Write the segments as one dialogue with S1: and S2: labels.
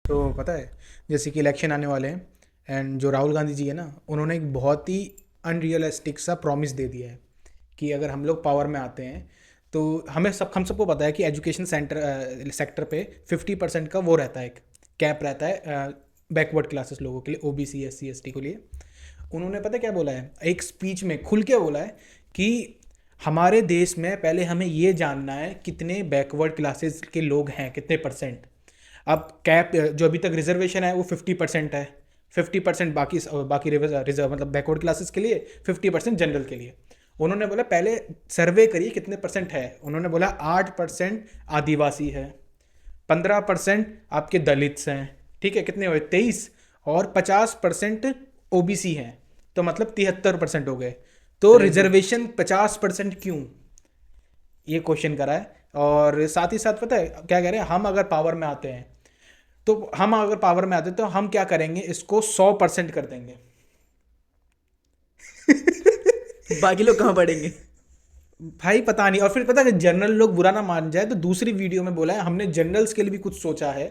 S1: तो पता है, जैसे कि इलेक्शन आने वाले हैं एंड जो राहुल गांधी जी है ना, उन्होंने एक बहुत ही अनरियलिस्टिक सा प्रॉमिस दे दिया है कि अगर हम लोग पावर में आते हैं तो हम सबको पता है कि एजुकेशन सेक्टर पे 50% का वो रहता है, एक कैप रहता है बैकवर्ड क्लासेस लोगों के लिए, ओबीसी एससी एसटी के लिए। उन्होंने पता है क्या बोला है, एक स्पीच में खुल के बोला है कि हमारे देश में पहले हमें ये जानना है कितने बैकवर्ड क्लासेस के लोग हैं, कितने परसेंट। अब कैप जो अभी तक रिजर्वेशन है वो 50% है, 50% बाकी बाकी रिजर्व मतलब बैकवर्ड क्लासेस के लिए, 50% जनरल के लिए। उन्होंने बोला पहले सर्वे करिए कितने परसेंट है। उन्होंने बोला 8% आदिवासी है, 15% आपके दलित्स हैं, ठीक है, कितने हुए 23, और 50% ओबीसी हैं, तो मतलब 73% हो गए। तो
S2: अरे तो
S1: रिजर्वेशन 50% क्यों, ये क्वेश्चन करा है। और साथ ही साथ पता है क्या कह रहे हैं, हम अगर पावर में आते हैं तो हम अगर पावर में आते हैं तो हम क्या करेंगे, इसको 100% कर देंगे।
S2: बाकी लोग कहाँ पढ़ेंगे?
S1: भाई पता नहीं। और फिर पता है कि जनरल लोग बुरा ना मान जाए तो दूसरी वीडियो में बोला है हमने जनरल्स के लिए भी कुछ सोचा है।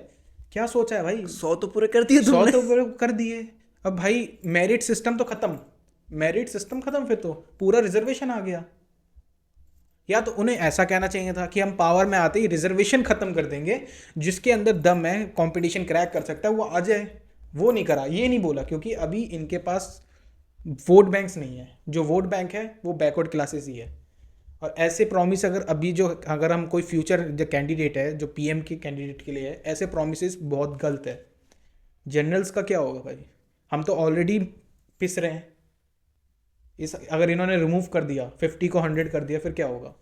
S1: क्या सोचा है भाई?
S2: 100 तो पूरे कर दिए
S1: 100
S2: तुमने।
S1: तो वो कर दिए। अब भाई मेरिट सिस्टम तो खत्म, मेरिट सिस्टम खत्म, फिर तो पूरा रिजर्वेशन आ गया। या तो उन्हें ऐसा कहना चाहिए था कि हम पावर में आते ही रिजर्वेशन खत्म कर देंगे, जिसके अंदर दम है, कंपटीशन क्रैक कर सकता है वो आ जाए। वो नहीं करा, ये नहीं बोला, क्योंकि अभी इनके पास वोट बैंक्स नहीं है। जो वोट बैंक है वो बैकवर्ड क्लासेस ही है। और ऐसे प्रॉमिस अगर अभी जो, अगर हम कोई फ्यूचर जो कैंडिडेट है जो पीएम के कैंडिडेट के लिए है, ऐसे प्रॉमिसेस बहुत गलत है। जनरल्स का क्या होगा भाई? हम तो ऑलरेडी पिस रहे हैं। इस अगर इन्होंने रिमूव कर दिया, 50 को 100 कर दिया, फिर क्या होगा?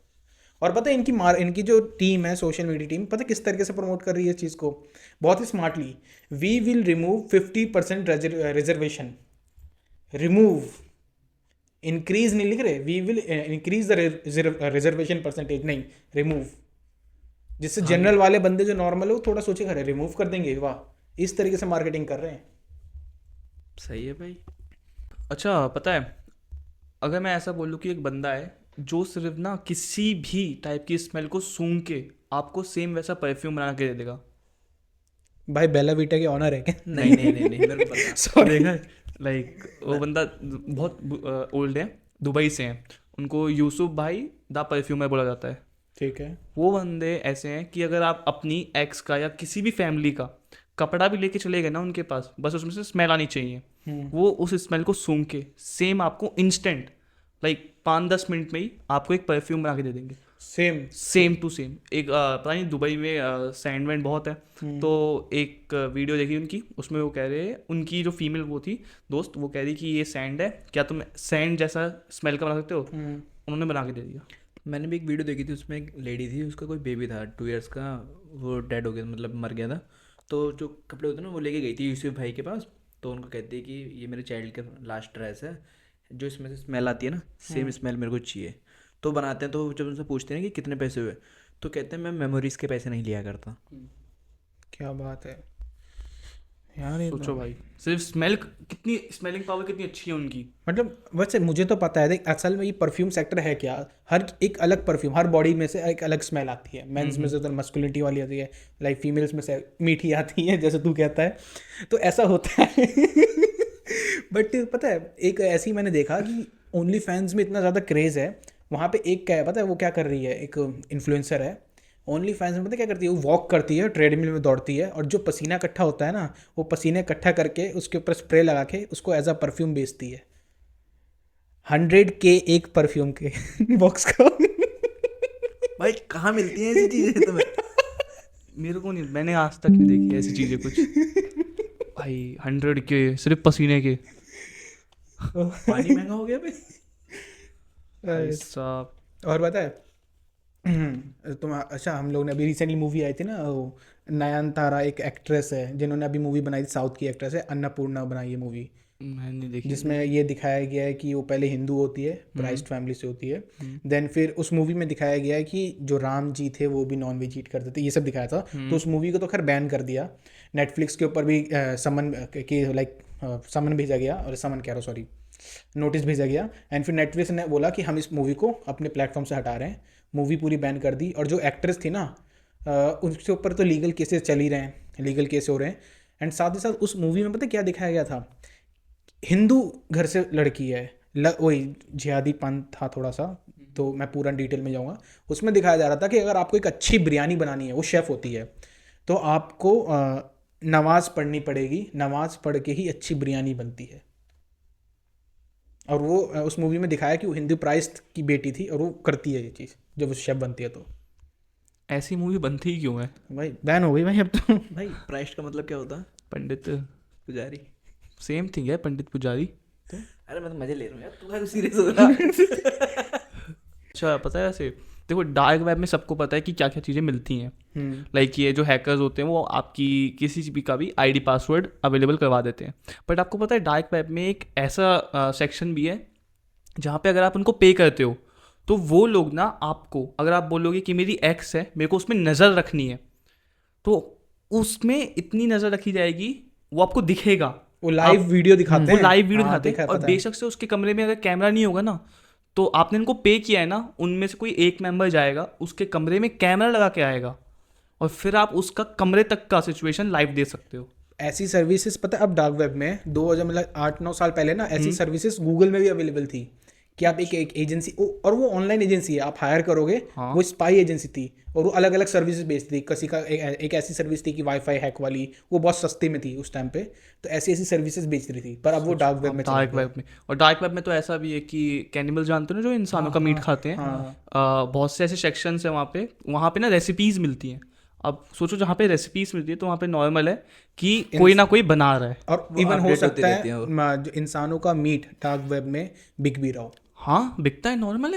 S1: और पता है इनकी जो टीम है, सोशल मीडिया टीम, पता है किस तरीके से प्रमोट कर रही है इस चीज़ को? बहुत ही smartly. We will remove 50% reservation. Remove, increase नहीं लिख रहे, we will increase the reservation percentage, नहीं, रिमूव। जिससे
S2: हाँ,
S1: जनरल वाले बंदे जो नॉर्मल हो थोड़ा सोचे, खड़े रिमूव कर देंगे, वाह, इस तरीके से मार्केटिंग कर रहे हैं।
S2: सही है भाई।
S3: अच्छा पता है, अगर मैं ऐसा बोलूँ कि एक बंदा है जो सिर्फ ना किसी भी टाइप की स्मेल को सूंघ के आपको सेम वैसा परफ्यूम बना के दे देगा।
S1: भाई बेला वीटा के ऑनर है क्या?
S2: नहीं नहीं नहीं नहीं, मेरे को पता।
S1: सॉरी।
S3: देखा है? लाइक वो
S2: ब-
S3: बंदा बहुत ओल्ड है, दुबई से हैं। उनको यूसुफ भाई द परफ्यूमर बोला जाता है।
S1: ठीक है।
S3: वो बंदे ऐसे हैं कि अगर आप अपनी एक्स का या किसी भी फैमिली का कपड़ा भी लेके चले गए ना उनके पास, बस उसमें से स्मेल आनी चाहिए।
S1: हम्म।
S3: वो उस स्मेल को सूंघ के सेम आपको इंस्टेंट, लाइक 5-10 मिनट में ही आपको एक परफ्यूम बना के दे देंगे।
S1: सेम।
S3: Same to same. एक पता नहीं दुबई में सैंड वैंड बहुत है।
S1: हम्म।
S3: तो एक वीडियो देखी उनकी, उसमें वो कह रहे हैं, उनकी जो फीमेल वो थी दोस्त, वो कह रही कि ये सैंड है, क्या तुम सैंड जैसा स्मेल का बना सकते हो?
S1: हम्म।
S3: उन्होंने बना के दे दिया।
S2: मैंने भी एक वीडियो देखी थी, उसमें एक लेडी थी, उसका कोई बेबी था 2 इयर्स का। वो डेड हो गया, मतलब मर गया था। तो जो कपड़े होते हैं ना, वो लेके गई थी यूसुफ भाई के पास। तो उनको कहती है कि ये मेरे चाइल्ड का लास्ट ड्रेस है, जो इसमें से स्मेल आती है ना, सेम
S1: हम्म।
S2: स्मेल मेरे को चाहिए। तो बनाते हैं, तो जब उनसे पूछते हैं कि कितने पैसे हुए, तो कहते हैं मैं मेमोरीज के पैसे नहीं लिया करता।
S1: क्या बात है यार, ये तो
S3: सोचो भाई, सिर्फ स्मेल, कितनी स्मेलिंग पावर कितनी अच्छी है उनकी।
S1: मतलब वैसे मुझे तो पता है, देख असल में ये परफ्यूम सेक्टर है क्या, हर एक अलग परफ्यूम, हर बॉडी में से एक अलग स्मेल आती है। मेंस में से तो मस्कुलिनिटी वाली आती है, लाइक फीमेल्स में से मीठी आती है, जैसे तू कहता है। तो ऐसा होता है। बट पता है एक ऐसी मैंने देखा कि ओनली फैंस में इतना ज़्यादा क्रेज़ है। वहाँ पे एक क्या है पता है, वो क्या कर रही है, एक इन्फ्लुएंसर है ओनली फैंस में, पता है क्या करती है? वो वॉक करती है, ट्रेडमिल में दौड़ती है, और जो पसीना इकट्ठा होता है ना, वो पसीने इकट्ठा करके उसके ऊपर स्प्रे लगा के उसको एज अ परफ्यूम बेचती है। 100 के एक परफ्यूम के बॉक्स का।
S2: भाई कहाँ मिलती हैं ऐसी चीज़ें तुम्हें?
S3: मेरे को नहीं, मैंने आज तक नहीं देखी ऐसी चीज़ें कुछ। भाई 100 के सिर्फ पसीने के?
S2: पानी महंगा हो गया भाई।
S3: भाई साहब।
S1: और पता है तुम, अच्छा हम लोग ने अभी रिसेंटली मूवी आई थी ना, वो नयनतारा एक एक्ट्रेस है जिन्होंने अभी मूवी बनाई थी, साउथ की एक्ट्रेस है, अन्नपूर्णा बनाई है मूवी।
S3: मैंने नहीं देखी
S1: जिसमें
S3: अभी।
S1: ये दिखाया गया है कि वो पहले हिंदू होती है,
S3: हम्म।
S1: प्राइस्ट फैमिली से होती है।
S3: हम्म।
S1: देन फिर उस मूवी में दिखाया गया है कि जो राम जी थे वो भी नॉन वेज ईट करते थे, ये सब दिखाया था। तो
S3: हम्म।
S1: उस मूवी को तो खैर बैन कर दिया। नेटफ्लिक्स के ऊपर भी समन की लाइक समन भेजा गया, और समन कह रहा हूँ सॉरी, नोटिस भेजा गया। एंड फिर नेटफ्लिक्स ने बोला कि हम इस मूवी को अपने प्लेटफॉर्म से हटा रहे हैं। मूवी पूरी बैन कर दी। और जो एक्ट्रेस थी ना, उसके ऊपर तो लीगल केसेस चल ही रहे हैं, लीगल केस हो रहे हैं। एंड साथ ही साथ उस मूवी में पता है क्या दिखाया गया था, हिंदू घर से लड़की है, वही जिहादी पंथ था थोड़ा सा, तो मैं पूरा डिटेल में जाऊँगा। उसमें दिखाया जा रहा था कि अगर आपको एक अच्छी बिरयानी बनानी है, वो शेफ़ होती है, तो आपको नमाज पढ़नी पड़ेगी, नमाज पढ़ के ही अच्छी बिरयानी बनती है। और वो उस मूवी में दिखाया कि वो हिंदू प्राइस्ट की बेटी थी और वो करती है ये चीज़ जब वो शेफ़ बनती है। तो
S3: ऐसी मूवी बनती ही क्यों है?
S1: भाई बैन हो गई भाई अब तो।
S2: भाई प्राइस्ट का मतलब क्या होता है?
S3: पंडित,
S2: पुजारी।
S3: सेम थिंग है, पंडित पुजारी।
S2: अरे मैं तो मजे ले रहा हूँ यार, तू सीरियस हो रहा।
S3: अच्छा पता है वैसे, देखो डार्क वेब में सबको पता है कि क्या क्या चीज़ें मिलती हैं। लाइक ये जो हैकर्स होते हैं वो आपकी किसी भी का भी आईडी पासवर्ड अवेलेबल करवा देते हैं। बट आपको पता है डार्क वेब में एक ऐसा सेक्शन भी है जहाँ पे अगर आप उनको पे करते हो तो वो लोग ना आपको, अगर आप बोलोगे कि मेरी एक्स है, मेरे को उसमें नज़र रखनी है, तो उसमें इतनी नज़र रखी जाएगी, वो आपको दिखेगा।
S1: वो लाइव वीडियो दिखाते
S3: वो
S1: हैं,
S3: लाइव वीडियो
S1: हाँ,
S3: दिखाते
S1: देखा
S3: हैं।
S1: है,
S3: और
S1: पता है।
S3: बेशक से उसके कमरे में अगर कैमरा नहीं होगा ना, तो आपने इनको पे किया है ना, उनमें से कोई एक मेंबर जाएगा, उसके कमरे में कैमरा लगा के आएगा और फिर आप उसका कमरे तक का सिचुएशन लाइव दे सकते हो।
S1: ऐसी सर्विसेज पता है अब डार्क वेब में 2000 मतलब 8-9 साल पहले ना ऐसी सर्विसेज गूगल में भी अवेलेबल थी कि आप एक एजेंसी, और वो ऑनलाइन एजेंसी है, आप हायर करोगे।
S3: हाँ।
S1: वो स्पाई एजेंसी थी और वो अलग अलग सर्विसेज बेचती थी। किसी का एक ऐसी सर्विस थी कि वाईफाई हैक वाली, वो बहुत सस्ती में थी उस टाइम पे, तो ऐसी ऐसी सर्विसेज बेच रही थी। पर अब वो डार्क वेब में चला
S3: डार्क
S1: गया।
S3: वेब में, और डार्क वेब में तो ऐसा भी है कि कैनिबल जानते हो ना, जो इंसानों का मीट खाते हैं, बहुत से ऐसे सेक्शंस हैं वहाँ पे ना रेसिपीज़ मिलती हैं। अब सोचो जहाँ पे रेसिपीज़ मिलती है तो वहाँ पे नॉर्मल है कि कोई ना कोई बना रहा है।
S1: और
S2: वो
S1: इवन हो
S2: update होती
S1: सकता
S2: रहती
S1: है
S2: हैं
S1: जो इंसानों का मीट डार्क वेब में बिक भी रहा हो।
S3: हाँ बिकता है, नॉर्मल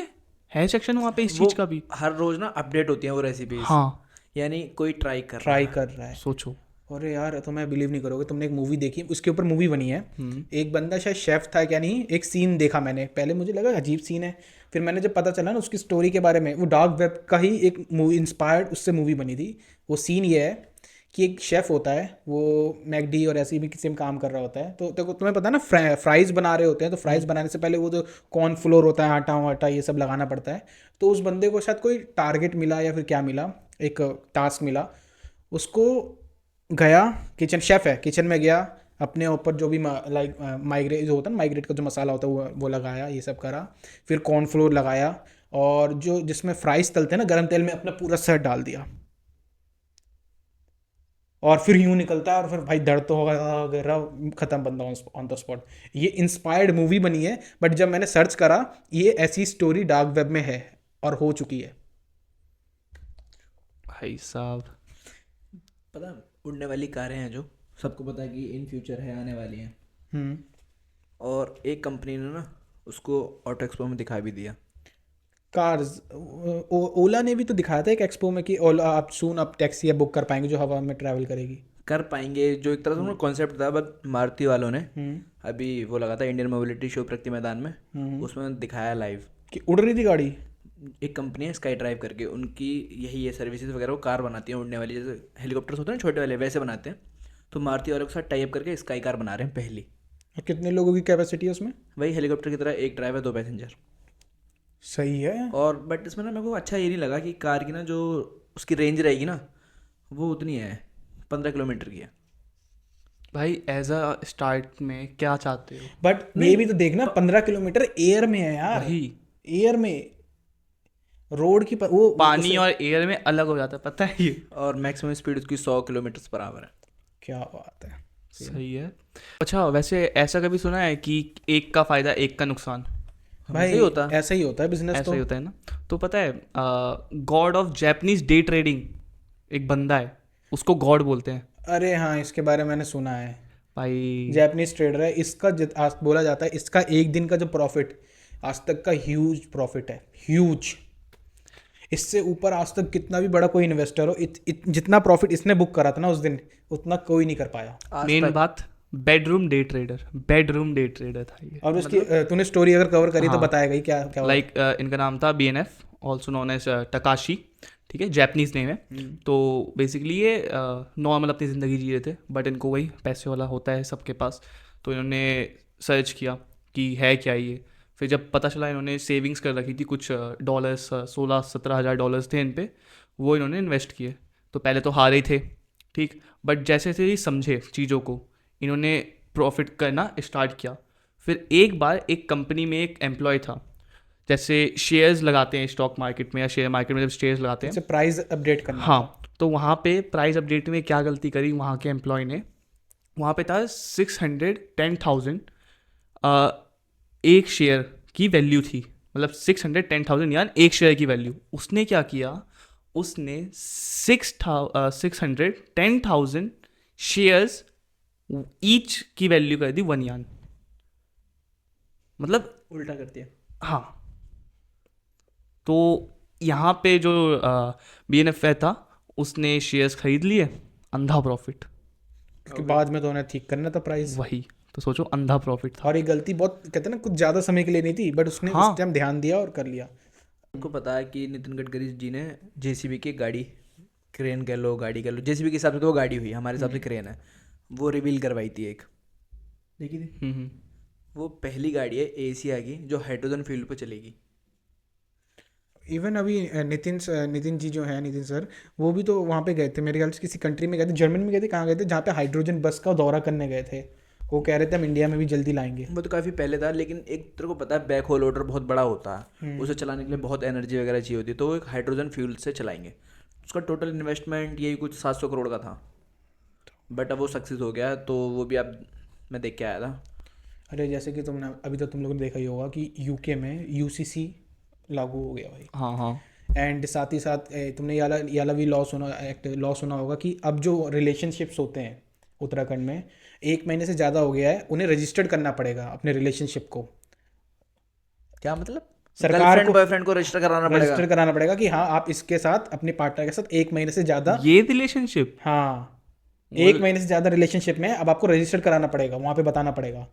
S3: है सेक्शन वहाँ पे इस
S2: वो
S3: चीज़ का भी।
S2: हर रोज ना अपडेट होती हैं वो रेसिपीज।
S3: हाँ
S2: यानी कोई ट्राई कर रहा
S1: ट्राई
S2: है।
S1: कर रहा है।
S3: सोचो।
S1: अरे यार तो मैं बिलीव नहीं करोगे, तुमने एक मूवी देखी, उसके ऊपर मूवी बनी है। एक बंदा शायद शेफ था क्या नहीं, एक सीन देखा मैंने, पहले मुझे लगा अजीब सीन है, फिर मैंने जब पता चला ना उसकी स्टोरी के बारे में, वो डार्क वेब का ही एक मूवी इंस्पायर्ड उससे मूवी बनी थी। वो सीन ये है कि एक शेफ़ होता है, वो मैकडी और ऐसे भी किसी में काम कर रहा होता है, तो तुम्हें पता है ना फ्राइज़ बना रहे होते हैं, तो फ्राइज़ बनाने से पहले वो जो कॉर्न फ्लोर होता है, आटा वाटा ये सब लगाना पड़ता है। तो उस बंदे को शायद कोई टारगेट मिला या फिर क्या मिला, एक टास्क मिला उसको, गया किचन, शेफ़ है, किचन में गया, अपने ऊपर जो भी लाइक माइग्रेट जो होता है ना, माइग्रेट का जो मसाला होता है वो लगाया, ये सब करा, फिर कॉर्नफ्लोर लगाया, और जो जिसमें फ्राइज तलते हैं ना गर्म तेल में, अपना पूरा सर डाल दिया, और फिर यूं निकलता है, और फिर भाई दर्द तो होगा वगैरह, खत्म बंदा ऑन द स्पॉट। ये इंस्पायर्ड मूवी बनी है, बट जब मैंने सर्च करा ये ऐसी स्टोरी डार्क वेब में है और हो चुकी है।
S3: भाई साहब,
S2: पता है, उड़ने वाली कारें हैं जो सबको पता है कि इन फ्यूचर है, आने वाली हैं। और एक कंपनी ने ना उसको ऑटो एक्सपो में दिखा भी दिया।
S1: कार्स, ओला ने भी तो दिखाया था एक एक्सपो में कि ओला आप सून आप टैक्सी या बुक कर पाएंगे जो हवा में ट्रैवल करेगी।
S2: कर पाएंगे, जो एक तरह से उनका कॉन्सेप्ट था, बट मारुति वालों ने अभी वो लगा था Indian mobility show Pragati Maidan में, उसमें दिखाया लाइव
S1: कि उड़ रही थी गाड़ी।
S2: एक कंपनी है स्काई ड्राइव करके, उनकी यही ये सर्विसेज वगैरह वो कार बनाती है उड़ने वाली, जैसे हेलीकॉप्टर्स होते हैं ना छोटे वाले, वैसे बनाते हैं। तो मारुति वालों के साथ टाई अप करके स्काई कार बना रहे हैं पहली।
S1: और कितने लोगों की कैपेसिटी है उसमें?
S2: वही हेलीकॉप्टर की तरह, एक ड्राइवर 2 पैसेंजर।
S1: सही है।
S2: और बट इसमें ना मेरे को अच्छा ये नहीं लगा कि कार की ना जो उसकी रेंज रहेगी ना वो उतनी है, 15 किलोमीटर की है।
S3: भाई एज अ स्टार्ट में क्या चाहते हो?
S1: बट ये भी तो देखना 15 किलोमीटर एयर में है यार,
S3: वही
S1: एयर में, रोड की वो
S3: पानी और एयर में अलग हो जाता है, पता है ये।
S2: और मैक्सिमम स्पीड उसकी 100 किलोमीटर पर आवर है।
S1: क्या बात है।
S3: सही है। अच्छा वैसे ऐसा कभी सुना है कि एक का फायदा एक का नुकसान?
S1: भाई
S2: ही होता है।
S1: ऐसा ही होता है बिजनेस
S3: ऐसा
S1: तो।
S3: ही होता है ना। तो पता है God of Japanese day trading एक बंदा है, उसको गॉड बोलते हैं।
S1: अरे हाँ, इसके बारे में मैंने सुना है।
S3: भाई
S1: जैपनीज ट्रेडर है, इसका आज बोला जाता है इसका एक दिन का जो प्रॉफिट आज तक का ह्यूज प्रॉफिट है, ह्यूज। इससे ऊपर आज तक कितना भी बड़ा कोई इन्वेस्टर हो, जितना प्रॉफिट इसने बुक करा था ना उस दिन, उतना कोई नहीं कर पाया।
S3: मेन बात, बेडरूम डे ट्रेडर था ये।
S1: और उसकी तूने स्टोरी अगर कवर करी तो
S3: हाँ।
S1: बताएगा ही क्या क्या हुआ।
S3: लाइक इनका नाम था BNF, ऑल्सो नोन एज टकाशी, ठीक है, जैपनीज नेम है। तो बेसिकली ये नॉर्मल अपनी ज़िंदगी जी रहे थे, बट इनको वही पैसे वाला होता है सबके पास, तो इन्होंने सर्च किया कि है क्या ये। फिर जब पता चला, इन्होंने सेविंग्स कर रखी थी कुछ $16-17 हज़ार थे इन पे, वो इन्होंने इन्वेस्ट किए। तो पहले तो हारे ही थे, ठीक, बट जैसे जैसे ये समझे चीज़ों को, इन्होंने प्रॉफिट करना स्टार्ट किया। फिर एक बार एक कंपनी में एक एम्प्लॉय था, जैसे शेयर्स लगाते हैं स्टॉक मार्केट में या शेयर मार्केट में जब शेयर्स लगाते हैं,
S1: जैसे प्राइस अपडेट करना।
S3: हाँ, तो वहाँ पे प्राइस अपडेट में क्या गलती करी वहाँ के एम्प्लॉय ने, वहाँ पे था 610,000 एक शेयर की वैल्यू थी, मतलब 610,000 यानी एक शेयर की वैल्यू। उसने क्या किया, उसने 610,000 शेयर्स ईच की वैल्यू कर दी 1 यान, मतलब
S2: उल्टा कर दिया।
S3: हाँ। तो यहाँ पे जो BNF था उसने शेयर्स खरीद लिए, अंधा प्रॉफिट।
S1: उसके बाद में तो उन्हें ठीक करना था प्राइस।
S3: वही तो सोचो, अंधा प्रॉफिट था।
S1: और ये गलती बहुत कहते हैं ना कुछ ज़्यादा समय के लिए नहीं थी, बट उसने
S3: हाँ।
S1: उस टाइम ध्यान दिया और कर लिया।
S2: उनको पता है कि नितिन गडकरी जी ने JCB की गाड़ी, क्रेन कह लो, गाड़ी कह लो, JCB के हिसाब से तो वो गाड़ी हुई, हमारे हिसाब से क्रेन है, वो रिवील करवाई थी एक, देखी थी। वो पहली गाड़ी है एशिया की जो हाइड्रोजन फ्यूल पे चलेगी।
S1: इवन अभी नितिन जी जो है, नितिन सर, वो भी तो वहाँ पे गए थे मेरे ख्याल से, किसी कंट्री में गए थे, जर्मनी में गए थे, कहाँ गए थे, जहाँ पे हाइड्रोजन बस का दौरा करने गए थे। वो कह रहे थे हम इंडिया में भी जल्दी लाएंगे।
S2: वो तो काफ़ी पहले था, लेकिन एक तेरे को पता है बैक होल लोडर बहुत बड़ा होता है, उसे चलाने के लिए बहुत एनर्जी वगैरह चाहिए होती है, तो वो एक हाइड्रोजन फ्यूल से चलाएंगे। उसका टोटल इन्वेस्टमेंट यही कुछ 700 करोड़ का था, बट अब वो सक्सेस हो गया, तो वो भी अब मैं देख के आया था।
S1: अरे जैसे कि तुमने अभी तो तुम लोगों ने देखा ही होगा कि यूके में UCC लागू हो गया भाई।
S3: हाँ हाँ।
S1: एंड साथ ही साथ तुमने ये वाला भी लॉ सुना होगा कि अब जो रिलेशनशिप्स होते हैं उत्तराखंड में 1 महीने से ज़्यादा हो गया है, उन्हें रजिस्टर्ड करना पड़ेगा अपने रिलेशनशिप को।
S2: क्या मतलब?
S1: सरकार
S2: गर्लफ्रेंड
S1: को
S2: बॉयफ्रेंड को रजिस्टर कराना पड़ेगा?
S1: रजिस्टर कराना पड़ेगा कि हाँ आप इसके साथ, अपने पार्टनर के साथ 1 महीने से ज़्यादा,
S3: ये रिलेशनशिप,
S1: हाँ 1 महीने से ज़्यादा रिलेशनशिप में, अब आपको रजिस्टर कराना पड़ेगा, वहाँ पे बताना पड़ेगा।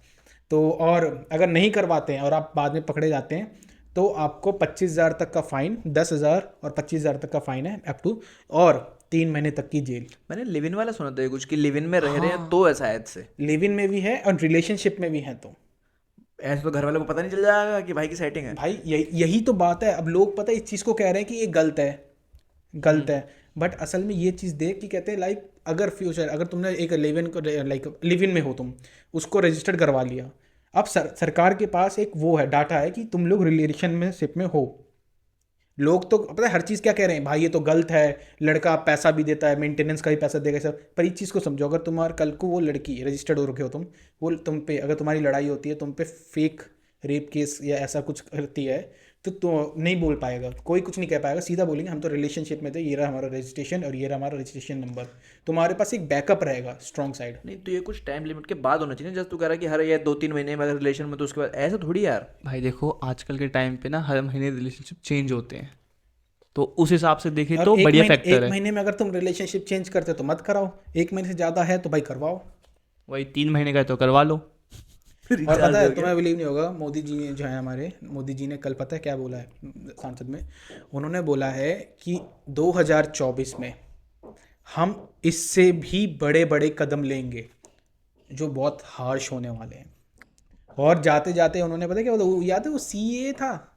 S1: तो और अगर नहीं करवाते हैं और आप बाद में पकड़े जाते हैं तो आपको 25,000 तक का फाइन, 10,000 और 25,000 तक का फाइन है अप टू, और 3 महीने तक की जेल।
S2: मैंने लिव इन वाला सुना था ये कुछ, कि लिव इन में रह रहे हैं तो ऐसा शायद से।
S1: लिव इन में भी है और रिलेशनशिप में भी है। तो
S2: ऐसे तो घर वालों को पता नहीं चल जाएगा कि भाई की सेटिंग है।
S1: भाई यही तो बात है। अब लोग पता है इस चीज़ को कह रहे हैं कि ये गलत है, गलत है, बट असल में ये चीज़ देख कि कहते हैं लाइक अगर फ्यूचर, अगर तुमने एक लिव इन को, लाइक लिव इन में हो तुम, उसको रजिस्टर्ड करवा लिया, अब सरकार के पास एक वो है, डाटा है कि तुम लोग रिलेशनशिप में हो। लोग तो पता है हर चीज़ क्या कह रहे हैं, भाई ये तो गलत है, लड़का पैसा भी देता है, मेंटेनेंस का भी पैसा देगा सब, पर इस चीज़ को समझो, अगर तुम्हारे कल को वो लड़की रजिस्टर्ड हो रखे हो तुम, वो तुम पे अगर तुम्हारी लड़ाई होती है, तुम पे फेक रेप केस या ऐसा कुछ करती है, तो नहीं बोल पाएगा, कोई कुछ नहीं कह पाएगा, सीधा बोलेंगे हम तो रिलेशनशिप में थे, ये रहा हमारा रजिस्ट्रेशन और ये रहा हमारा रजिस्ट्रेशन नंबर। तुम्हारे पास एक बैकअप रहेगा स्ट्रॉन्ग साइड।
S2: नहीं तो ये कुछ टाइम लिमिट के बाद होना चाहिए, जैसे तू कह रहा है कि हर ये 2-3 महीने में अगर रिलेशन में, तो उसके बाद ऐसा थोड़ी यार।
S3: भाई देखो आजकल के टाइम पे ना हर महीने रिलेशनशिप चेंज होते हैं, तो उस हिसाब से देखें तो बढ़िया फैक्टर
S1: एक
S3: है।
S1: महीने में अगर तुम रिलेशनशिप चेंज करते हो तो मत कराओ, 1 महीने से ज़्यादा है तो भाई करवाओ।
S3: वही 3 महीने का है तो करवा लो।
S1: और पता है तुम्हें बिलीव नहीं होगा, मोदी जी जो है हमारे, मोदी जी ने कल पता है क्या बोला है संसद में, उन्होंने बोला है कि 2024 में हम इससे भी बड़े बड़े कदम लेंगे जो बहुत हार्श होने वाले हैं। और जाते जाते उन्होंने पता है क्या बोला, याद है वो CA था,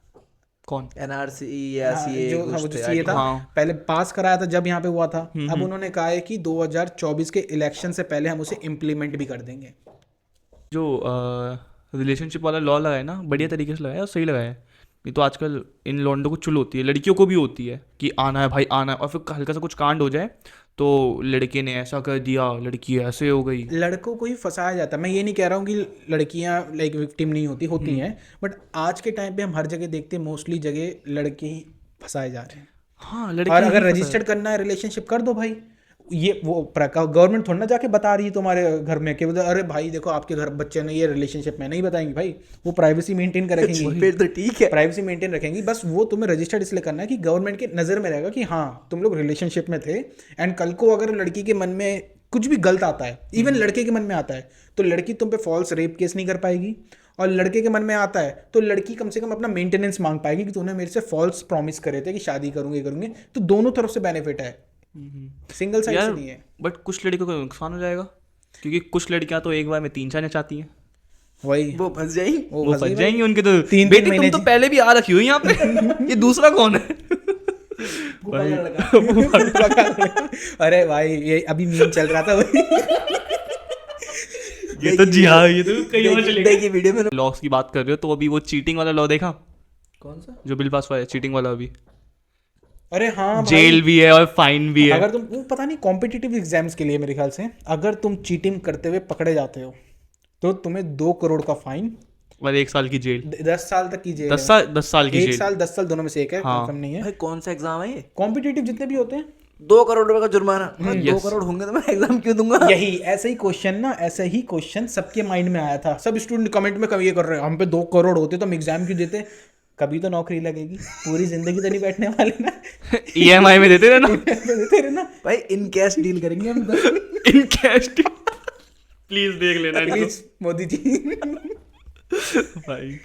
S3: कौन?
S2: NRC या
S1: हाँ,
S2: CA
S1: जो
S2: कुछ थे,
S1: CA था,
S3: हाँ।
S1: पहले पास कराया था जब यहाँ पे हुआ था। अब उन्होंने कहा है कि 2024 के इलेक्शन से पहले हम उसे इम्प्लीमेंट भी कर देंगे।
S3: जो रिलेशनशिप वाला लॉ लगाया ना, बढ़िया तरीके से लगाया और सही लगाया है। नहीं तो आजकल इन लॉन्डों को चुल होती है, लड़कियों को भी होती है कि आना है भाई आना है, और फिर हल्का सा कुछ कांड हो जाए तो लड़के ने ऐसा कर दिया, लड़की ऐसे हो गई।
S1: लड़कों को ही फंसाया जाता है। मैं ये नहीं कह रहा हूँ कि लड़कियाँ लाइक विक्टिम नहीं होती हैं, बट आज के टाइम पे हम हर जगह देखते हैं मोस्टली जगह लड़के ही फंसाए जा रहे हैं।
S3: हाँ,
S1: और
S3: लड़की
S1: अगर
S3: ही
S1: रजिस्टर्ड करना है रिलेशनशिप कर दो भाई। ये वो गवर्नमेंट थोड़ा ना जाके बता रही है तुम्हारे घर में कि अरे भाई देखो आपके घर बच्चे ने ये रिलेशनशिप में नहीं बताएंगी, भाई वो प्राइवेसी मेंटेन कर रखेंगी।
S2: फिर तो ठीक है,
S1: प्राइवेसी मेंटेन रखेंगी, बस वो तुम्हें रजिस्टर्ड इसलिए करना है कि गवर्नमेंट के नज़र में रहेगा कि हाँ तुम लोग रिलेशनशिप में थे। एंड कल को अगर लड़की के मन में कुछ भी गलत आता है, इवन लड़के के मन में आता है, तो लड़की तुम पे फॉल्स रेप केस नहीं कर पाएगी, और लड़के के मन में आता है तो लड़की कम से कम अपना मेंटेनेंस मांग पाएगी कि तूने मेरे से फॉल्स प्रॉमिस करे थे कि शादी करूंगे करूंगे। तो दोनों तरफ से बेनिफिट है, सिंगल साइड से नहीं है।
S3: बट कुछ लड़कियों को नुकसान हो जाएगा, क्योंकि कुछ लड़कियां तो एक बार में 3 चाहना चाहती हैं,
S1: वही
S2: वो फंस जाएगी।
S3: वो फंस जाएंगी। उनके तो
S1: 3
S3: बेटी तुम
S1: महीने
S3: तो पहले भी आ रखी हो यहाँ पे ये दूसरा कौन है?
S1: अरे भाई ये अभी मीम चल रहा था भाई।
S3: ये तो जी हाँ, ये तो कहीं और चलेगा।
S2: देखिए वीडियो में
S3: लॉस की बात कर रहे हो तो अभी वो चीटिंग वाला लॉ देखा
S2: कौन सा?
S3: जो बिल पास हुआ है, चीटिंग वाला अभी
S1: अरे हाँ भाई,
S3: जेल भी है और फाइन भी है।
S1: अगर तुम वो पता नहीं कॉम्पिटिटिव एग्जाम्स के लिए मेरे ख्याल से अगर तुम चीटिंग करते हुए पकड़े जाते हो तो तुम्हें 2 करोड़ का फाइन,
S3: और 1 साल की जेल,
S1: 10 साल तक की जेल
S3: 10 साल की
S1: है। 1
S3: जेल।
S1: साल 10 साल दोनों में से एक है,
S3: हाँ।
S1: कंफर्म नहीं है।
S2: भाई कौन सा एग्जाम है ये?
S1: कॉम्पिटिटिव जितने भी होते हैं
S2: 2 करोड़ रुपए का जुर्माना? 2 करोड़ होंगे तो मैं एग्जाम क्यों दूंगा?
S1: यही ऐसा ही क्वेश्चन ना, ऐसा ही क्वेश्चन सबके माइंड में आया था। सब स्टूडेंट कमेंट में ये कर रहे हैं हम पे 2 करोड़ होते तो हम एग्जाम क्यों देते। कभी तो नौकरी लगेगी, पूरी जिंदगी तो नहीं बैठने वाले ना।
S3: EMI में देते रहना।
S1: देते रहना
S2: भाई इन कैश डील करेंगे हम तो।
S3: इन कैश प्लीज देख लेना इनको।
S1: प्लीज मोदी जी।
S3: भाई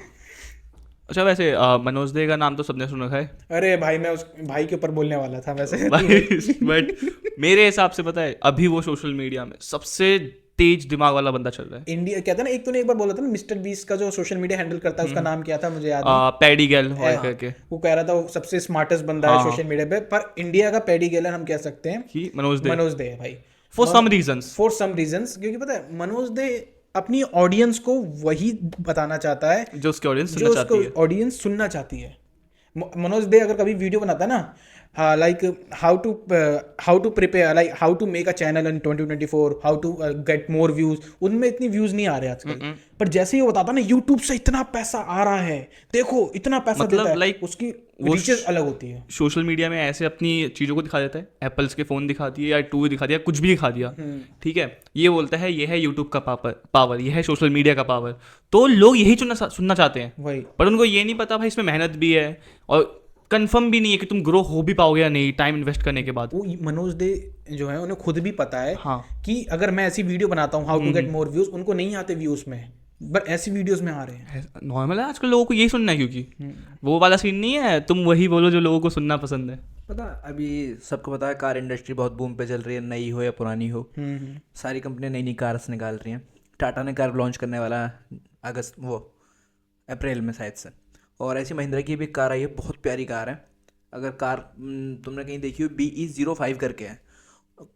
S3: अच्छा वैसे मनोज दे का नाम तो सबने सुन रखा है
S1: अरे भाई मैं उस भाई के ऊपर बोलने वाला था वैसे।
S3: भाई, बट मेरे हिसाब से पता है अभी वो सोशल मीडिया में सबसे तेज दिमाग वाला बंदा चल रहा है।
S1: इंडिया कहता ना, एक तूने एक बार बोला था ना मिस्टर बीस का जो सोशल मीडिया हैंडल करता है उसका नाम क्या था मुझे याद नहीं।
S3: पैडी गैल करके
S1: वो कह रहा था वो सबसे स्मार्टेस्ट बंदा है सोशल मीडिया पे, पर इंडिया का पैडी गेलर हम कह सकते हैं
S3: कि मनोज दे
S1: मनोज दे है भाई।
S3: For some reasons
S1: for some reasons, क्योंकि पता है मनोज दे अपनी ऑडियंस को वही बताना चाहता है
S3: जो उसकी ऑडियंस
S1: जो
S3: सुनना चाहती है।
S1: उसको ऑडियंस सुनना चाहती है। मनोज दे अगर कभी वीडियो बनाता है ना, like how to prepare, like how to make a channel in 2024, how to get more views, उनमें इतनी व्यूज नहीं आ रहे आजकल। पर जैसे ही वो बताता ना यूट्यूब से इतना पैसा आ रहा है, देखो इतना पैसा
S3: मतलब
S1: देता है,
S3: like
S1: उसकी
S3: वो
S1: रीचेस अलग होती है।
S3: सोशल मीडिया में ऐसे अपनी चीज़ों को दिखा देता है, एप्पल्स के फ़ोन दिखा दिए या टू दिखा दिया, कुछ भी दिखा दिया, ठीक है, ये बोलता है ये है यूट्यूब का पावर, ये है सोशल मीडिया का पावर, तो लोग यही सुनना चाहते हैं।
S1: वही
S3: पर उनको ये नहीं पता भाई इसमें मेहनत भी है और कंफर्म भी नहीं है कि तुम ग्रो हो भी पाओगे या नहीं टाइम इन्वेस्ट करने के बाद।
S1: वो मनोज दे जो है उन्हें खुद भी पता है
S3: हाँ।
S1: कि अगर मैं ऐसी वीडियो बनाता हूँ how to get more views, उनको नहीं आते व्यूज में, बट ऐसी वीडियोस में आ रहे हैं।
S3: नॉर्मल है आजकल लोगों को यही सुनना है, क्योंकि वो वाला सीन नहीं है तुम वही बोलो जो लोगों को सुनना पसंद है।
S2: पता अभी सबको पता है कार इंडस्ट्री बहुत बूम पे चल रही है, नई हो या पुरानी हो, सारी कंपनियां नई नई कार्स निकाल रही हैं। टाटा ने कार लॉन्च करने वाला अप्रैल में शायद से, और ऐसी महिंद्रा की भी कार आई है, बहुत प्यारी कार है। अगर कार तुमने कहीं देखी हो BE05 करके है,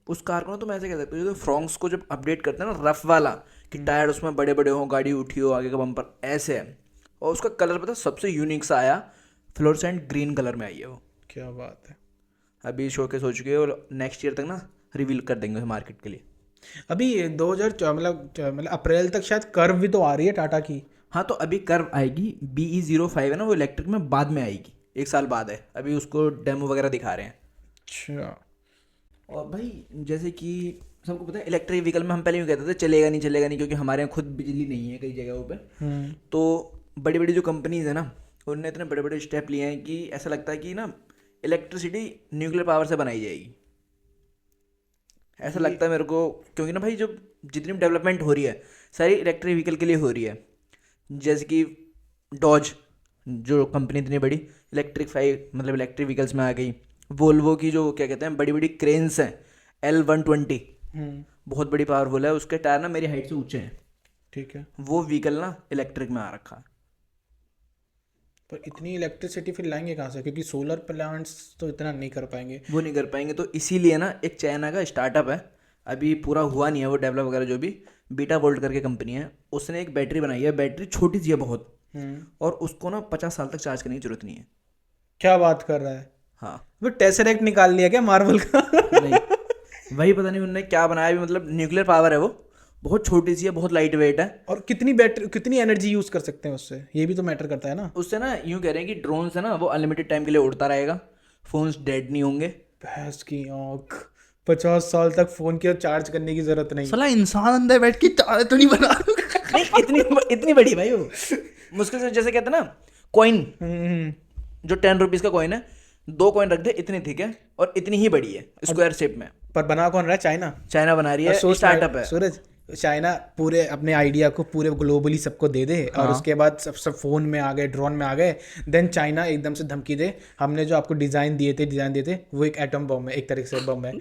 S2: उस कार को ना तुम ऐसे कह सकते हो जो फ्रॉन्क्स को जब अपडेट करते हैं ना रफ वाला, कि टायर उसमें बड़े बड़े हों, गाड़ी उठी हो, आगे का बम्पर ऐसे है, और उसका कलर पता सबसे यूनिक सा आया, फ्लोरेसेंट ग्रीन कलर में आई है वो।
S1: क्या बात है।
S2: अभी शोकेस हो चुके हैं और नेक्स्ट ईयर तक ना रिवील कर देंगे मार्केट के लिए।
S1: अभी 2000 मतलब अप्रैल तक शायद कर्व भी तो आ रही है टाटा की।
S2: हाँ तो अभी कर्व आएगी, BE05 है ना वो इलेक्ट्रिक में बाद में आएगी, 1 साल बाद है, अभी उसको डेमो वगैरह दिखा रहे हैं।
S1: अच्छा।
S2: और भाई जैसे कि सबको पता है इलेक्ट्रिक व्हीकल में हम पहले यूँ कहते थे चलेगा नहीं, क्योंकि हमारे यहाँ खुद बिजली नहीं है कई जगहों पे। तो बड़ी बड़ी जो कंपनीज है ना उनने इतने बड़े बड़े स्टेप लिए हैं कि ऐसा लगता है कि ना इलेक्ट्रिसिटी न्यूक्लियर पावर से बनाई जाएगी, ऐसा लगता है मेरे को। क्योंकि ना भाई जो जितनी डेवलपमेंट हो रही है सारी इलेक्ट्रिक व्हीकल के लिए हो रही है। जैसे कि डॉज जो कंपनी इतनी बड़ी इलेक्ट्रिक व्हीकल्स में आ गई, वोल्वो की जो क्या कहते हैं बड़ी बड़ी क्रेन्स हैं L120, बहुत बड़ी पावरफुल है, उसके टायर ना मेरी हाइट से ऊंचे हैं,
S1: ठीक है।
S2: वो व्हीकल ना इलेक्ट्रिक में आ रखा है।
S1: पर इतनी इलेक्ट्रिसिटी फिर लाएंगे कहाँ से, क्योंकि सोलर प्लांट्स तो इतना नहीं कर पाएंगे।
S2: वो नहीं कर पाएंगे, तो इसीलिए ना एक चाइना का स्टार्टअप है, अभी पूरा हुआ नहीं है वो डेवलप वगैरह, जो भी बीटा वोल्ट करके कंपनी है, उसने एक बैटरी बनाई है। बैटरी छोटी सी है बहुत, और उसको ना 50 साल तक चार्ज करने की जरूरत नहीं है।
S1: क्या बात कर रहा है।
S2: हाँ
S1: वो टेसरेक्ट निकाल लिया क्या मार्वल का।
S2: नहीं वही पता नहीं उन्होंने क्या बनाया भी, मतलब न्यूक्लियर पावर है वो, बहुत छोटी सी है, बहुत लाइट वेट है।
S1: और कितनी एनर्जी यूज कर सकते हैं उससे, ये भी तो मैटर करता है ना।
S2: उससे ना यूँ कह रहे हैं कि ड्रोन्स है ना वो अनलिमिटेड टाइम के लिए उड़ता रहेगा, फोन्स डेड नहीं होंगे।
S1: भैंस की आँख, 50 साल तक फोन की चार्ज करने की जरूरत नहीं।
S3: साला इंसान अंदर बैठ के चार्ज तो नहीं बना।
S2: नहीं इतनी बड़ी भाई वो मुश्किल से, जैसे कहते हैं ना कॉइन, जो 10 रुपीज़ का कॉइन है, 2 कॉइन रख दे, इतनी थिक है और इतनी ही बड़ी है स्क्वायर शेप में।
S1: पर बना कौन रहा है, चाइना।
S2: चाइना बना रही है, स्टार्टअप है।
S1: सूरज, चाइना पूरे अपने आइडिया को पूरे ग्लोबली सबको दे दे, और उसके बाद सब फोन में आ गए, ड्रोन में आ गए, देन चाइना एकदम से धमकी दे, हमने जो आपको डिजाइन दिए थे वो एक एटम बम है, एक तरीके से बम है,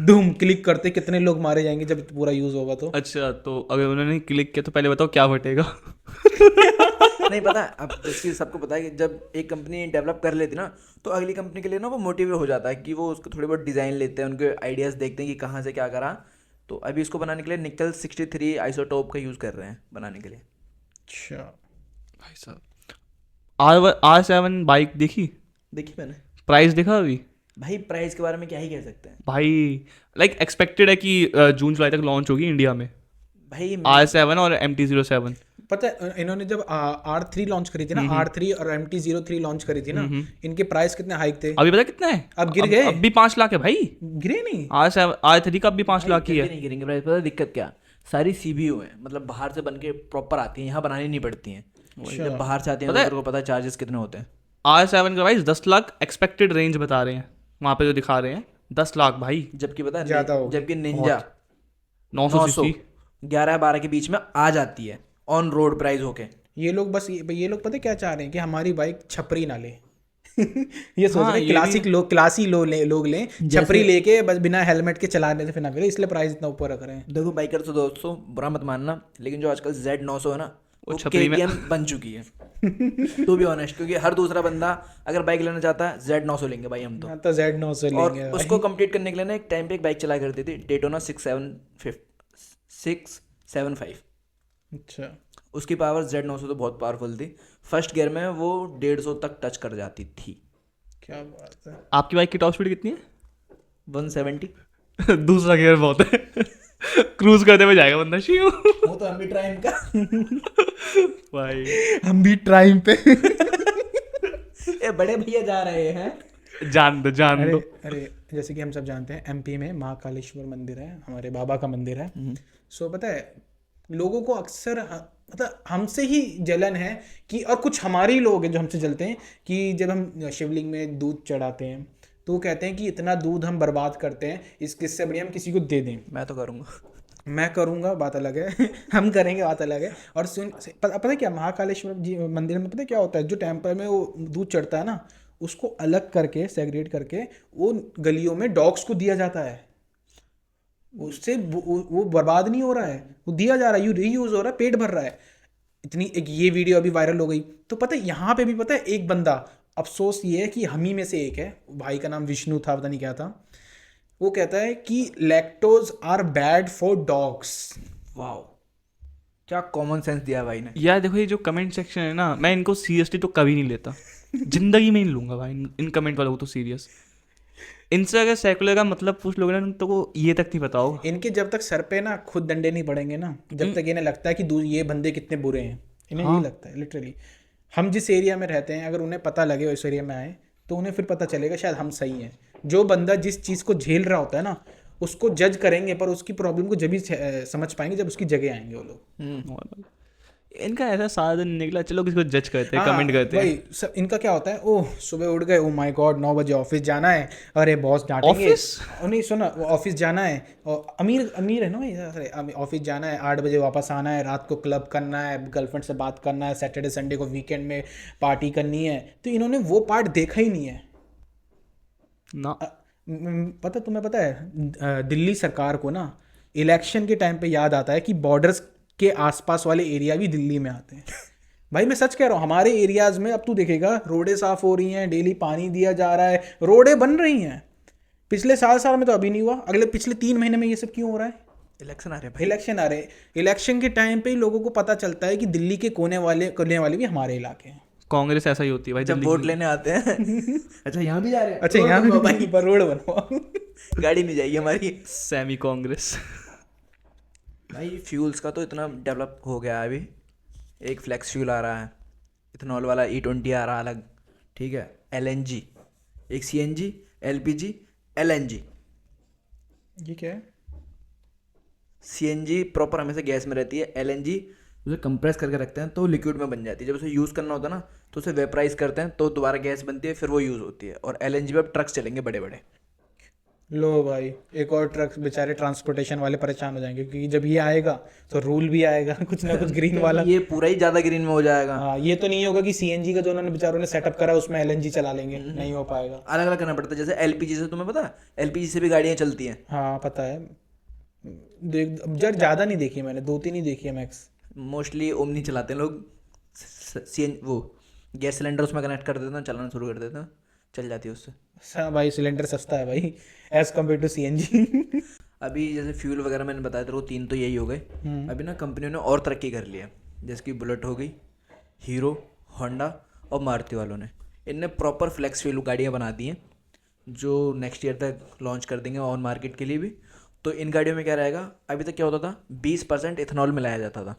S1: धूम क्लिक करते कितने लोग मारे जाएंगे जब पूरा यूज होगा तो।
S3: अच्छा तो अगर उन्होंने क्लिक किया तो पहले बताओ क्या फटेगा।
S2: नहीं पता है, अब जैसे सबको पता है कि जब एक कंपनी डेवलप कर लेती ना तो अगली कंपनी के लिए ना वो मोटिवेट हो जाता है कि वो उसको थोड़े बहुत डिज़ाइन लेते हैं, उनके आइडियाज़ देखते हैं कि कहाँ से क्या करा। तो अभी इसको बनाने के लिए निकल 63 आइसोटोप का यूज़ कर रहे हैं बनाने के लिए।
S1: अच्छा,
S3: भाई साहब R7 बाइक देखी,
S2: देखिए मैंने
S3: प्राइस देखा अभी
S2: भाई, प्राइस के बारे में क्या ही कह सकते हैं
S3: भाई। लाइक एक्सपेक्टेड है कि जून जुलाई तक लॉन्च होगी इंडिया में
S2: भाई।
S3: R7 और MT-07।
S1: पता है इन्होंने जब R3 लॉन्च करी थी ना, R3 और MT-03 लॉन्च करी थी ना, इनके प्राइस कितने हाइक थे,
S3: अभी पता कितना है?
S1: अब गिर गए।
S3: अब भी 5 लाख है भाई।
S1: गिरे नहीं।
S3: R3 का अब भी 5 लाख ही
S2: गिरेंगे
S3: है।
S2: नहीं गिरेंगे प्राइस, पता है दिक्कत क्या, सारी सीबीयू है, मतलब बाहर से बन के प्रॉपर आती है, यहाँ बनानी नहीं पड़ती हैं। जब बाहर से आती हैं तो तेरे को पता है चार्जेस कितने होते हैं।
S3: R7 का प्राइस 10 लाख एक्सपेक्टेड रेंज बता रहे हैं वहाँ पे जो दिखा रहे हैं, 10 लाख भाई।
S2: जबकि पता
S1: ज़्यादा
S2: है
S1: हो
S2: जबकि निंजा
S3: 900 सीसी
S2: 11-12 के बीच में आ जाती है ऑन रोड प्राइस होके।
S1: ये लोग बस ये लोग पता है क्या चाह रहे हैं कि हमारी बाइक छपरी ना ले। ये सोच
S3: हाँ,
S1: रहे हैं
S3: ये
S1: क्लासिक लोग, क्लासी लोग लें, छपरी लेके बस बिना हेलमेट के चलाने से फिर ना करें, इसलिए प्राइस इतना ऊपर रख रहे हैं।
S2: देखो बाइकर तो दोस्तों बुरा मत मानना, लेकिन जो आजकल Z900 है ना वो
S3: छपरी में-
S2: KTM बन चुकी है। टू बी ऑनेस्ट, क्योंकि हर दूसरा बंदा अगर बाइक लेना चाहता है Z900 लेंगे भाई हम तो।
S1: हाँ, तो Z900
S2: और
S1: लेंगे
S2: उसको कंप्लीट करने के लिए ना एक टाइम पे एक बाइक चलाया करती थी डेटोना 675।
S1: अच्छा,
S2: उसकी पावर Z900 तो बहुत पावरफुल थी, फर्स्ट गियर में वो 150 तक टच कर जाती थी।
S1: क्या बात है।
S3: आपकी बाइक की टॉप स्पीड कितनी है?
S2: 170।
S3: दूसरा गियर बहुत है। क्रूज करते हुए जाएगा बंदा शिव।
S2: वो तो हम भी ट्राइम का।
S3: भाई
S1: हम भी टाइम पे।
S2: ए बड़े भैया जा रहे हैं।
S3: जान दो
S1: अरे
S3: दो।
S1: अरे जैसे कि हम सब जानते हैं MP में महाकालेश्वर मंदिर है, हमारे बाबा का मंदिर है। सो पता है लोगों को अक्सर मतलब हमसे ही जलन है कि, और कुछ हमारे ही लोग हैं जो हमसे जलते हैं कि जब हम शिवलिंग में दूध चढ़ाते हैं तो वो कहते हैं कि इतना दूध हम बर्बाद करते हैं, इससे बढ़िया हम किसी को दे दें।
S2: मैं तो करूँगा।
S1: मैं करूँगा बात अलग है। हम करेंगे बात अलग है। और पता है क्या महाकालेश्वर जी मंदिर में पता है क्या होता है, जो टेम्पल में वो दूध चढ़ता है ना उसको अलग करके सेग्रेट करके वो गलियों में डॉग्स को दिया जाता है। उससे वो बर्बाद नहीं हो रहा है, वो दिया जा रहा है, रीयूज हो रहा है, पेट भर रहा है। इतनी एक ये वीडियो अभी वायरल हो गई। तो पता है यहाँ पे भी पता है एक बंदा, अफसोस ये है कि हम ही में से एक है, भाई का नाम विष्णु था, पता नहीं क्या था, वो कहता है कि lactose are bad for dogs.
S2: Wow, क्या कॉमन सेंस दिया भाई ने।
S3: यार देखो ये जो कमेंट सेक्शन है ना, मैं इनको सीरियसली तो कभी नहीं लेता। जिंदगी में नहीं लूंगा भाई इन कमेंट वालों को तो सीरियस। इनसे अगर सेकुलर का मतलब पूछ लोगे ना तो को ये तक नहीं पता होगा।
S1: इनके जब तक सर पे ना खुद डंडे नहीं पड़ेंगे ना, जब तक इन्हें लगता है कि ये बंदे कितने बुरे हैं, इन्हें यही लगता है लिटरली। हम जिस एरिया में रहते हैं अगर उन्हें पता लगे उस एरिया में आए तो उन्हें फिर पता चलेगा शायद हम सही हैं। जो बंदा जिस चीज़ को झेल रहा होता है ना उसको जज करेंगे, पर उसकी प्रॉब्लम को जब ही समझ पाएंगे जब उसकी जगह आएंगे वो लोग।
S3: इनका ऐसा सारा दिन निकला, चलो किसी को जज करते हैं, कमेंट करते हैं।
S1: वही सब इनका क्या होता है, ओह सुबह उठ गए, ओह माय गॉड 9 बजे ऑफिस जाना है, अरे बॉस डांटेंगे।
S3: ऑफिस?
S1: नहीं सुना, ऑफिस जाना है, और अमीर है ना भाई, अरे ऑफिस जाना है, 8 बजे वापस आना है, रात को क्लब करना है, गर्लफ्रेंड से बात करना है, सैटरडे संडे को वीकेंड में पार्टी करनी है। तो इन्होंने वो पार्ट देखा ही नहीं है
S3: ना।
S1: पता तुम्हें पता है दिल्ली सरकार को ना इलेक्शन के टाइम पे याद आता है कि बॉर्डर्स के आसपास वाले एरिया भी दिल्ली में आते हैं। भाई मैं सच कह रहा हूँ, हमारे एरियाज में अब तू देखेगा रोडें साफ हो रही हैं, डेली पानी दिया जा रहा है, रोडें बन रही हैं। पिछले साल में तो अभी नहीं हुआ, पिछले 3 महीने में ये सब क्यों हो रहा है?
S2: इलेक्शन आ रहे हैं भाई।
S1: इलेक्शन आ रहे, इलेक्शन के टाइम पे ही लोगों को पता चलता है कि दिल्ली के कोने वाले भी हमारे इलाके हैं।
S3: कांग्रेस ऐसा ही होती है भाई,
S2: जब
S3: दिल्ली
S2: वोट
S3: की।
S2: लेने आते हैं। अच्छा यहाँ भी जा रहे हैं।
S1: अच्छा यहाँ भी भाई पर रोड बनवाओ।
S2: गाड़ी नहीं जाएगी हमारी।
S3: सेमी कांग्रेस।
S2: भाई फ्यूल्स का तो इतना डेवलप हो गया है अभी। एक फ्लेक्स फ्यूल आ रहा है, इथेनॉल वाला E20 आ रहा है अलग, ठीक है, LNG, एक CNG, LPG, LNG।
S1: ये क्या है?
S2: CNG प्रॉपर हमेशा गैस में रहती है, LNG उसे कंप्रेस करके रखते हैं तो लिक्विड में बन जाती है। जब उसे यूज़ करना होता है ना तो उसे वेपराइज करते हैं तो दोबारा गैस बनती है, फिर वो यूज़ होती है। और LNG पे अब ट्रक्स चलेंगे बड़े बड़े।
S1: लो भाई, एक और ट्रक, बेचारे ट्रांसपोर्टेशन वाले परेशान हो जाएंगे क्योंकि जब ये आएगा तो रूल भी आएगा कुछ ना कुछ ग्रीन वाला।
S2: ये पूरा ही ज़्यादा ग्रीन में हो जाएगा।
S1: हाँ, ये तो नहीं होगा कि CNG का जो उन्होंने बेचारों ने सेटअप करा उसमें LNG चला लेंगे, नहीं हो पाएगा।
S2: अलग अलग करना पड़ता है। जैसे LPG से, तुम्हें पता है LPG से भी गाड़ियाँ चलती हैं।
S1: हाँ पता है, देख ज़्यादा नहीं देखी मैंने, 2-3 ही देखी है मैक्स।
S2: मोस्टली ओमनी चलाते हैं लोग, CN वो गैस सिलेंडर उसमें कनेक्ट कर देता हूँ, चलाना शुरू कर देता हूँ, चल जाती है उससे।
S1: हाँ भाई, सिलेंडर सस्ता है भाई एज कम्पेयर टू CNG।
S2: अभी जैसे फ्यूल वगैरह मैंने बताया था, वो 3 तो यही हो गए। अभी ना कंपनियों ने और तरक्की कर लिया, जैसे कि बुलेट हो गई, हीरो, होंडा और मारुति वालों ने, इनने प्रॉपर फ्लेक्स फ्यूल गाड़ियाँ बना दी हैं जो नेक्स्ट ईयर तक लॉन्च कर देंगे ऑन मार्केट के लिए भी। तो इन गाड़ियों में क्या रहेगा, अभी तक क्या होता था 20% इथेनॉल मिलाया जाता था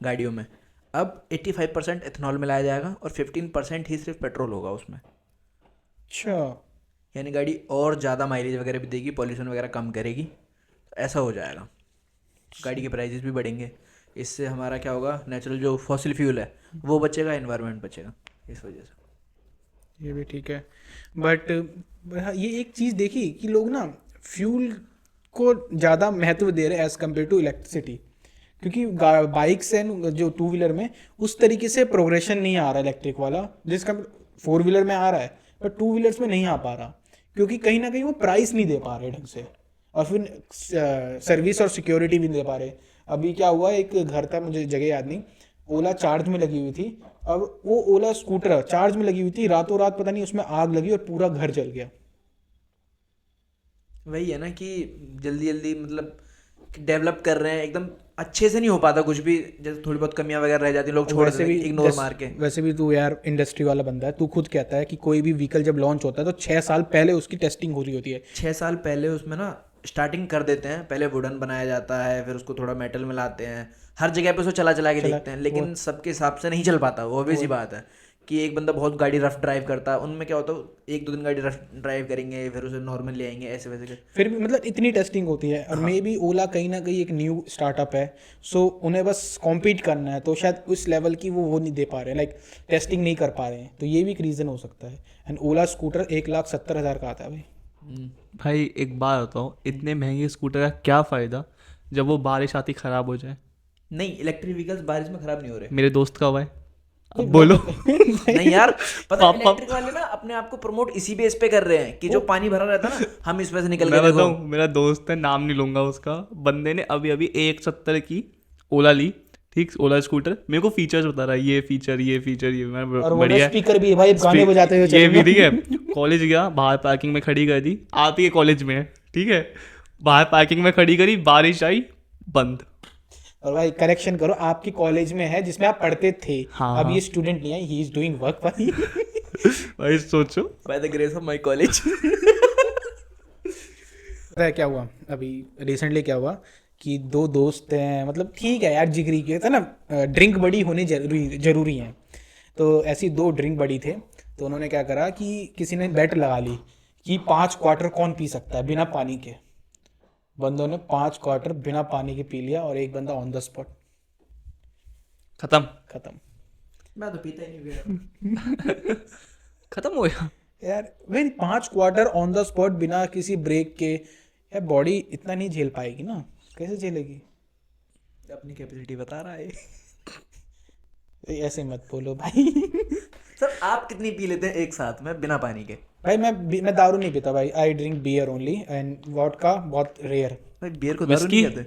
S2: गाड़ियों में, अब 85% इथेनॉल मिलाया जाएगा और 15% ही सिर्फ पेट्रोल होगा उसमें।
S1: अच्छा,
S2: यानी गाड़ी और ज़्यादा माइलेज वगैरह भी देगी, पॉल्यूशन वगैरह कम करेगी, तो ऐसा हो जाएगा। गाड़ी के प्राइजेस भी बढ़ेंगे, इससे हमारा क्या होगा, नेचुरल जो फॉसिल फ्यूल है वो बचेगा, एनवायरनमेंट बचेगा, इस वजह से।
S1: ये भी ठीक है। बट ये एक चीज़ देखी कि लोग ना फ्यूल को ज़्यादा महत्व दे रहे हैं एज कम्पेयर टू इलेक्ट्रिसिटी, क्योंकि बाइक्स एंड जो टू व्हीलर में उस तरीके से प्रोग्रेशन नहीं आ रहा इलेक्ट्रिक वाला, जिसका फोर व्हीलर में आ रहा है पर टू व्हीलर्स में नहीं आ पा रहा, क्योंकि कहीं ना कहीं वो प्राइस नहीं दे पा रहे ढंग से, और फिर सर्विस और सिक्योरिटी भी नहीं दे पा रहे। अभी क्या हुआ, एक घर था, मुझे जगह याद नहीं, ओला चार्ज में लगी हुई थी, अब वो ओला स्कूटर चार्ज में लगी हुई थी, रातों रात पता नहीं उसमें आग लगी और पूरा घर जल गया।
S2: वही है ना कि जल्दी जल्दी मतलब डेवलप कर रहे हैं, एकदम अच्छे से नहीं हो पाता कुछ भी, जैसे थोड़ी बहुत कमियां वगैरह रह जाती हैं, लोग छोड़
S1: वैसे
S2: देते
S1: भी
S2: हैं इग्नोर मार के।
S1: वैसे भी तू यार इंडस्ट्री वाला बंदा है, तू खुद कहता है कि कोई भी व्हीकल जब लॉन्च होता है तो 6 साल पहले उसकी टेस्टिंग हो रही होती है।
S2: 6 साल पहले उसमें ना स्टार्टिंग कर देते हैं, पहले वुडन बनाया जाता है, फिर उसको थोड़ा मेटल मिलाते हैं, हर जगह पे उसको चला चला के देखते हैं, लेकिन सबके हिसाब से नहीं चल पाता। वो ऑब्वियस ही बात है कि एक बंदा बहुत गाड़ी रफ ड्राइव करता है, उनमें क्या होता है 1-2 दिन गाड़ी रफ ड्राइव करेंगे, फिर उसे नॉर्मल ले आएंगे, ऐसे वैसे
S1: फिर भी मतलब इतनी टेस्टिंग होती है, और मे बी ओला कहीं ना कहीं एक न्यू स्टार्टअप है, सो उन्हें बस कॉम्पीट करना है, तो शायद उस लेवल की वो नहीं दे पा रहे, लाइक टेस्टिंग नहीं कर पा रहे हैं, तो ये भी एक रीज़न हो सकता है। एंड ओला स्कूटर 1,70,000 का आता है भाई।
S3: भाई एक बात बताओ, इतने महंगे स्कूटर का क्या फ़ायदा जब वो बारिश आती ख़राब हो जाए?
S2: नहीं, इलेक्ट्रिक व्हीकल्स बारिश में खराब नहीं हो रहे।
S3: मेरे दोस्त का हुआ है, अब बोलो।
S2: नहीं यार, पता है इलेक्ट्रिक वाले ना अपने आप को प्रमोट इसी बेस पे कर रहे हैं कि जो पानी भरा रहता है ना, हम इसमें से निकल
S3: मैं
S2: के देखो।
S3: बताऊँ, मेरा दोस्त है, नाम नहीं लूंगा उसका, बंदे ने अभी अभी 1,70 की ओला ली, ठीक, ओला स्कूटर, मेरे को फीचर्स बता रहा है, ये फीचर ये फीचर ये, मैं
S1: और वो
S3: बढ़िया
S1: स्पीकर भी है भाई, गाने बजाते हुए
S3: ये भी
S1: चलेगा।
S3: ठीक है। कॉलेज गया, बाहर पार्किंग में खड़ी कर दी, आती है कॉलेज में, ठीक है, बाहर पार्किंग में खड़ी करी, बारिश आई, बंद।
S1: और भाई करेक्शन करो, आपकी कॉलेज में है जिसमें आप पढ़ते थे,
S3: हाँ,
S1: अब
S3: हाँ।
S1: ये स्टूडेंट नहीं है, ही इज डूइंग वर्क भाई।
S3: भाई सोचो।
S2: By the grace of my college.
S1: पता है क्या हुआ अभी रिसेंटली, क्या हुआ कि 2 दोस्त हैं, मतलब ठीक है यार, जिगरी के था ना, ड्रिंक बड़ी होनी जरूरी है, तो ऐसी 2 ड्रिंक बड़ी थे, तो उन्होंने क्या करा कि किसी ने बेट लगा ली कि 5 क्वार्टर कौन पी सकता है बिना पानी के। बंदों ने 5 क्वार्टर बिना पानी के पी लिया, और एक बंदा ऑन द स्पॉट
S3: खत्म।
S1: खत्म।
S2: मैं तो पीता ही नहीं फिर।
S3: खत्म हो गया।
S1: यार भाई 5 क्वार्टर ऑन द स्पॉट बिना किसी ब्रेक के, यार बॉडी इतना नहीं झेल पाएगी ना, कैसे झेलेगी?
S2: अपनी कैपेसिटी बता रहा है।
S1: ऐसे मत बोलो भाई।
S2: सर आप कितनी पी लेते हैं एक साथ में बिना पानी के?
S1: भाई मैं दारू नहीं पीता भाई, I drink beer only, and vodka बहुत रेयर।
S2: भाई बियर को दारू नहीं कहते?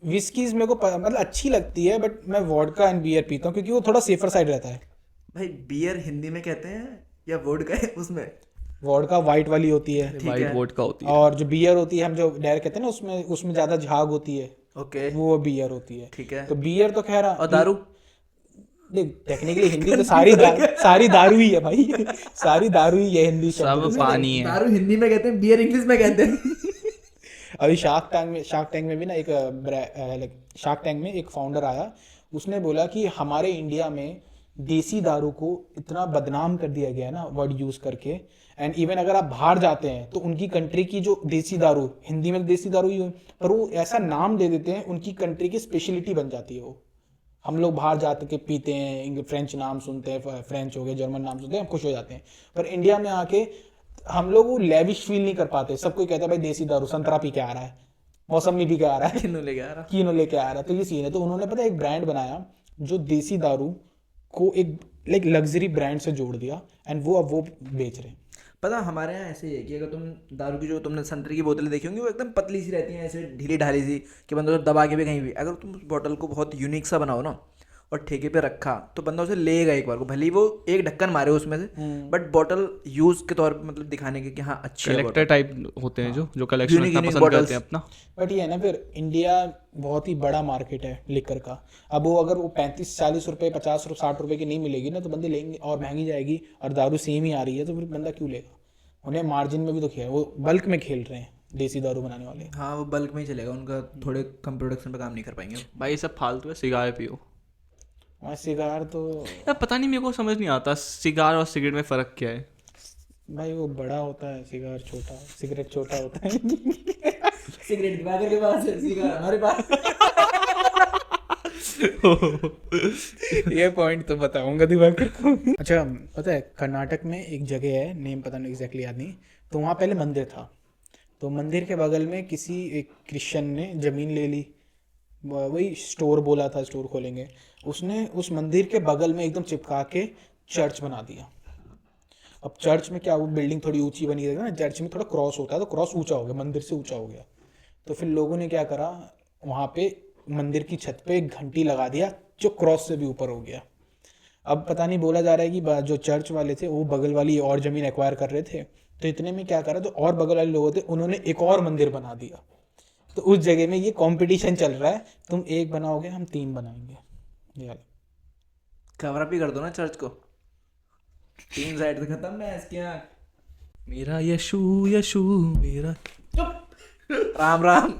S1: विस्कीज मेरे को मतलब अच्छी लगती है, बट मैं वोडका एंड बियर पीता हूँ क्योंकि वो थोड़ा सेफर साइड रहता है।
S2: भाई बियर हिंदी में कहते हैं या वोडका है उसमें?
S1: वोडका वाइट वाली होती है,
S3: वाइट वोडका होती है,
S1: और जो बियर होती है हम जो डायरेक्ट कहते हैं ना, उसमें ज़्यादा झाग होती है,
S2: ओके
S1: वो बियर होती है।
S2: ठीक है।
S1: तो बियर तो खैर,
S2: और दारू?
S1: देख टेक्निकली हिंदी तो सारी दारू ही है भाई। सारी दारू ही है हिंदी शब्द।
S3: सब पानी है।
S2: दारू हिंदी में कहते हैं, बियर इंग्लिश में कहते हैं।
S1: अभी शार्क टैंक में भी ना एक शार्क टैंक में एक फाउंडर आया, उसने बोला कि हमारे इंडिया में देसी दारू को इतना बदनाम कर दिया गया है ना वर्ड यूज करके, एंड इवन अगर आप बाहर जाते हैं तो उनकी कंट्री की जो देसी दारू, हिंदी में देसी दारू ही हो, पर वो ऐसा नाम दे देते हैं, उनकी कंट्री की स्पेशलिटी बन जाती है वो। हम लोग बाहर जाते के पीते हैं, फ्रेंच नाम सुनते हैं, फ्रेंच हो गए, जर्मन नाम सुनते हैं, हम खुश हो जाते हैं, पर इंडिया में आके हम लोग वो लेविश फील नहीं कर पाते। सब कोई कहता है भाई देसी दारू, संतरा पी के आ रहा है, मौसमी पी के आ रहा है,
S2: किन्नू लेके आ रहा।
S1: कीनो लेके आ रहा है, तो ये सीन है। तो उन्होंने पता है एक ब्रांड बनाया जो देसी दारू को एक लाइक लग्जरी ब्रांड से जोड़ दिया, एंड वो अब वो बेच रहे हैं।
S2: पता हमारे यहाँ ऐसे ही है कि अगर तुम दारू की जो तुमने संतरे की बोतलें देखी होंगी, वो एकदम पतली सी रहती हैं, ऐसे ढीली ढाली सी, कि बंदे को दबा के भी कहीं भी, अगर तुम उस बोतल को बहुत यूनिक सा बनाओ ना, और ठेके पे रखा तो बंदा उसे लेगा एक बार को, भले ही वो एक ढक्कन मारे उसमें से, बट बॉटल यूज के तौर पे मतलब दिखाने के कि हाँ अच्छी है
S3: कलेक्टर टाइप होते हैं जो कलेक्शन
S2: Unique-
S3: रखना
S2: unique
S3: पसंद
S2: bottles.
S3: करते हैं अपना।
S1: बट ये है ना, फिर इंडिया बहुत ही बड़ा मार्केट है लिकर का। अब वो अगर वो 35-40 रुपए 50-60 रुपए की नहीं मिलेगी ना तो बंदे लेंगे, और महंगी जाएगी, और दारू सेम ही आ रही है तो फिर बंदा क्यों लेगा। उन्हें मार्जिन में भी तो खेल, वो बल्क में खेल रहे हैं देसी दारू बनाने वाले।
S2: हाँ वो बल्क में ही चलेगा उनका, थोड़े कम प्रोडक्शन पे काम नहीं कर पाएंगे।
S3: भाई ये सब फालतू है, सिगार पियो।
S1: और सिगार तो
S3: यार पता नहीं, मेरे को समझ नहीं आता सिगार और सिगरेट में फ़र्क क्या है।
S1: भाई वो बड़ा होता है, सिगार छोटा, सिगरेट छोटा होता है।
S2: सिगरेट दिवाकर के पास है, सिगार हमारे पास।
S1: ये पॉइंट तो बताऊंगा दिवाकर को। अच्छा पता है, कर्नाटक में एक जगह है, नेम पता नहीं एग्जैक्टली याद नहीं, तो वहाँ पहले मंदिर था। तो मंदिर के बगल में किसी एक क्रिश्चियन ने ज़मीन ले ली, वही स्टोर बोला था स्टोर खोलेंगे, उसने उस मंदिर के बगल में एकदम चिपका के चर्च बना दिया। अब चर्च में क्या, वो बिल्डिंग थोड़ी ऊंची बनी रहेगी ना, चर्च में थोड़ा क्रॉस होता है तो क्रॉस ऊंचा हो गया, मंदिर से ऊंचा हो गया। तो फिर लोगों ने क्या करा, वहाँ पे मंदिर की छत पे एक घंटी लगा दिया जो क्रॉस से भी ऊपर हो गया। अब पता नहीं, बोला जा रहा है कि जो चर्च वाले थे वो बगल वाली और ज़मीन एक्वायर कर रहे थे, तो इतने में क्या करा, तो और बगल वाले लोग थे उन्होंने एक और मंदिर बना दिया। तो उस जगह में ये कंपटीशन चल रहा है, तुम एक बनाओगे हम 3 बनाएंगे यार।
S2: कवर अप ही कर दो ना चर्च को, 3 साइड से खत्म है इसकी आँख।
S3: मेरा यशु यशु मेरा।
S2: राम राम।